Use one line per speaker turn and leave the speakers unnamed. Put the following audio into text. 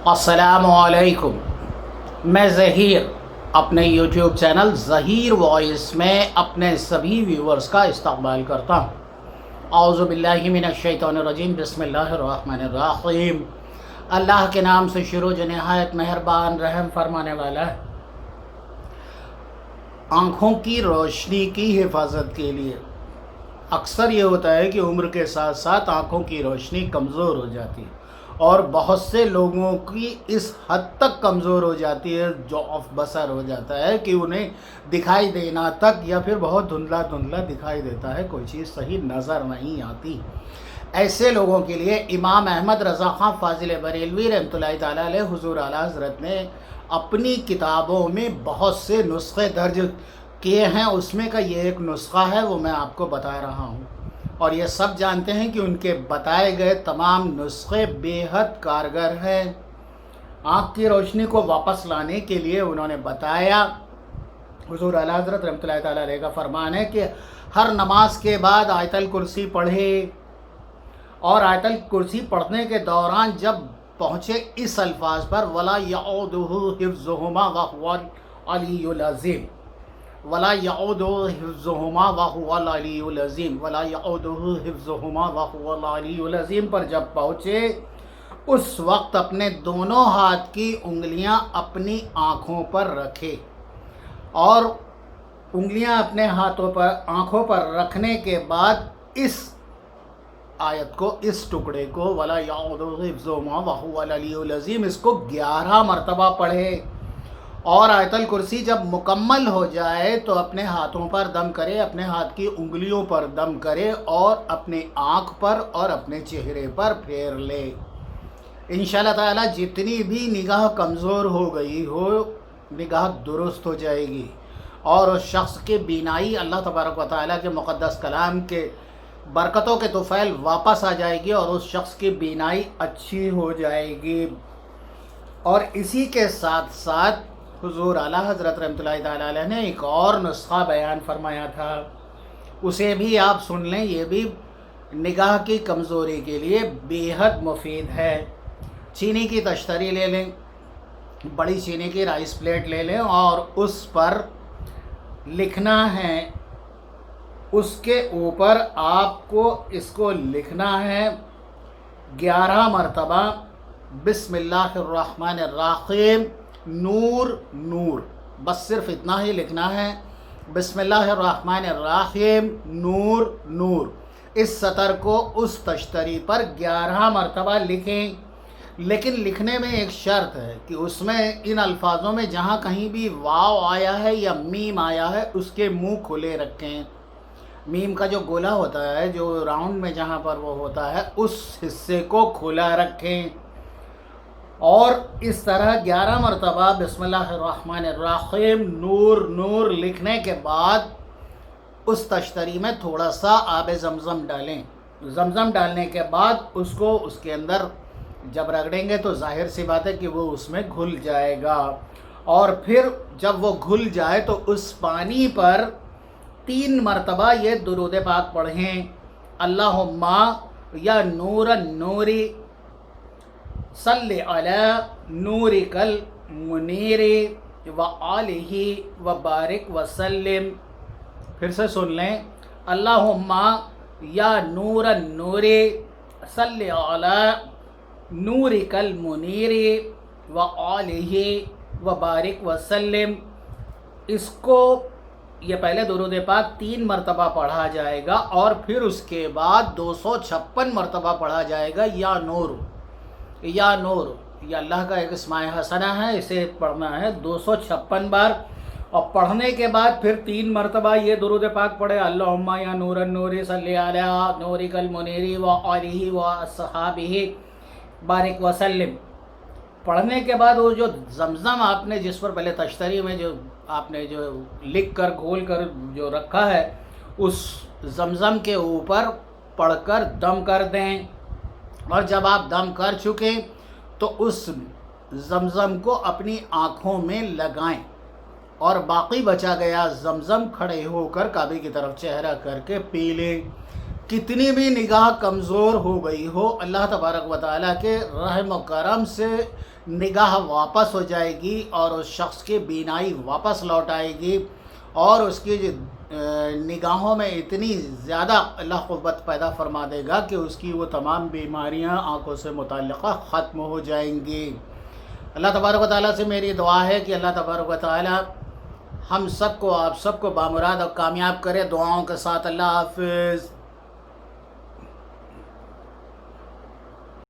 السلام علیکم، میں ظہیر اپنے یوٹیوب چینل ظہیر وائس میں اپنے سبھی ویورز کا استقبال کرتا ہوں۔ اعوذ باللہ من الشیطان الرجیم، بسم اللہ الرحمن الرحیم۔ اللہ کے نام سے شروع جو نہایت مہربان رحم فرمانے والا ہے۔ آنکھوں کی روشنی کی حفاظت کے لیے اکثر یہ ہوتا ہے کہ عمر کے ساتھ ساتھ آنکھوں کی روشنی کمزور ہو جاتی ہے، اور بہت سے لوگوں کی اس حد تک کمزور ہو جاتی ہے، ضعف بصر ہو جاتا ہے کہ انہیں دکھائی دینا تک یا پھر بہت دھندلا دھندلا دکھائی دیتا ہے، کوئی چیز صحیح نظر نہیں آتی۔ ایسے لوگوں کے لیے امام احمد رضا خان فاضل بریلوی رحمۃ اللہ تعالیٰ علیہ حضور اعلیٰ حضرت نے اپنی کتابوں میں بہت سے نسخے درج کیے ہیں، اس میں کا یہ ایک نسخہ ہے، وہ میں آپ کو بتا رہا ہوں۔ اور یہ سب جانتے ہیں کہ ان کے بتائے گئے تمام نسخے بے حد کارگر ہیں۔ آنکھ کی روشنی کو واپس لانے کے لیے انہوں نے بتایا، حضور اعلیٰ حضرت رحمۃ اللہ تعالیٰ علیہ کا فرمان ہے کہ ہر نماز کے بعد آیت الکرسی پڑھے، اور آیت الکرسی پڑھنے کے دوران جب پہنچے اس الفاظ پر وَلَا يَعُودُهُ حِفْظُهُمَا وَهُوَ الْعَلِيُّ الْعَظِيمُ، وَلَا يَعُودُهُ حِفْظُهُمَا وَهُوَ الْعَلِيُّ الْعَظِيمُ، وَلَا يَعُودُهُ حِفْظُهُمَا وَهُوَ الْعَلِيُّ الْعَظِيمُ پر جب پہنچے، اس وقت اپنے دونوں ہاتھ کی انگلیاں اپنی آنکھوں پر رکھے، اور انگلیاں اپنے ہاتھوں پر آنکھوں پر رکھنے کے بعد اس آیت کو، اس ٹکڑے کو وَلَا يَعُودُهُ حِفْظُهُمَا وَهُوَ الْعَلِيُّ الْعَظِيمُ اس کو 11 مرتبہ پڑھے، اور آیت الکرسی جب مکمل ہو جائے تو اپنے ہاتھوں پر دم کرے، اپنے ہاتھ کی انگلیوں پر دم کرے، اور اپنے آنکھ پر اور اپنے چہرے پر پھیر لے۔ انشاءاللہ تعالی جتنی بھی نگاہ کمزور ہو گئی ہو، نگاہ درست ہو جائے گی، اور اس شخص کی بینائی اللہ تبارک و تعالیٰ کے مقدس کلام کے برکتوں کے طفیل واپس آ جائے گی، اور اس شخص کی بینائی اچھی ہو جائے گی۔ اور اسی کے ساتھ ساتھ حضور اعلیٰ حضرت رحمۃ اللہ تعالیٰ علیہ نے ایک اور نسخہ بیان فرمایا تھا، اسے بھی آپ سن لیں، یہ بھی نگاہ کی کمزوری کے لیے بے حد مفید ہے۔ چینی کی تشتری لے لیں، بڑی چینی کی رائس پلیٹ لے لیں، اور اس پر لکھنا ہے، اس کے اوپر آپ کو اس کو لکھنا ہے 11 مرتبہ بسم اللہ الرحمن الرحیم نور نور، بس صرف اتنا ہی لکھنا ہے، بسم اللہ الرحمن الرحیم نور نور۔ اس سطر کو اس تشتری پر 11 مرتبہ لکھیں، لیکن لکھنے میں ایک شرط ہے کہ اس میں ان الفاظوں میں جہاں کہیں بھی واو آیا ہے یا میم آیا ہے، اس کے منہ کھلے رکھیں۔ میم کا جو گولا ہوتا ہے، جو راؤنڈ میں جہاں پر وہ ہوتا ہے، اس حصے کو کھلا رکھیں، اور اس طرح 11 مرتبہ بسم اللہ الرحمن الرحیم نور نور لکھنے کے بعد اس تشتری میں تھوڑا سا آب زمزم ڈالیں۔ زمزم ڈالنے کے بعد اس کو اس کے اندر جب رگڑیں گے تو ظاہر سی بات ہے کہ وہ اس میں گھل جائے گا، اور پھر جب وہ گھل جائے تو اس پانی پر 3 مرتبہ یہ درود پاک پڑھیں، اللہم یا نور النوری صلی علی نورک المنیر وآلہ وبارک وسلم۔ پھر سے سن لیں، اللہم یا نور النوری صلی علی نورک المنیر وآلہ وبارک وسلم۔ اس کو یہ پہلے درود پاک 3 مرتبہ پڑھا جائے گا، اور پھر اس کے بعد 256 مرتبہ پڑھا جائے گا یا نور یا نور۔ یہ اللہ کا ایک اسماء حسنہ ہے، اسے پڑھنا ہے 256 بار، اور پڑھنے کے بعد پھر 3 مرتبہ یہ درود پاک پڑھے، اللہم یا نور النور صلی علی نورک المنیر وآلہ واصحابہ بارک وسلم۔ پڑھنے کے بعد وہ جو زمزم آپ نے جس پر پہلے تشتری میں جو آپ نے جو لکھ کر گھول کر جو رکھا ہے، اس زمزم کے اوپر پڑھ کر دم کر دیں، اور جب آپ دم کر چکیں تو اس زمزم کو اپنی آنکھوں میں لگائیں، اور باقی بچا گیا زمزم کھڑے ہو کر کعبے کی طرف چہرہ کر کے پی لیں۔ کتنی بھی نگاہ کمزور ہو گئی ہو، اللہ تبارک و تعالیٰ کے رحم و کرم سے نگاہ واپس ہو جائے گی اور اس شخص کی بینائی واپس لوٹ آئے گی، اور اس کی نگاہوں میں اتنی زیادہ اللہ قوت پیدا فرما دے گا کہ اس کی وہ تمام بیماریاں آنکھوں سے متعلقہ ختم ہو جائیں گی۔ اللہ تبارک و تعالیٰ سے میری دعا ہے کہ اللہ تبارک و تعالیٰ ہم سب کو، آپ سب کو بامراد اور کامیاب کرے۔ دعاؤں کے ساتھ اللہ حافظ۔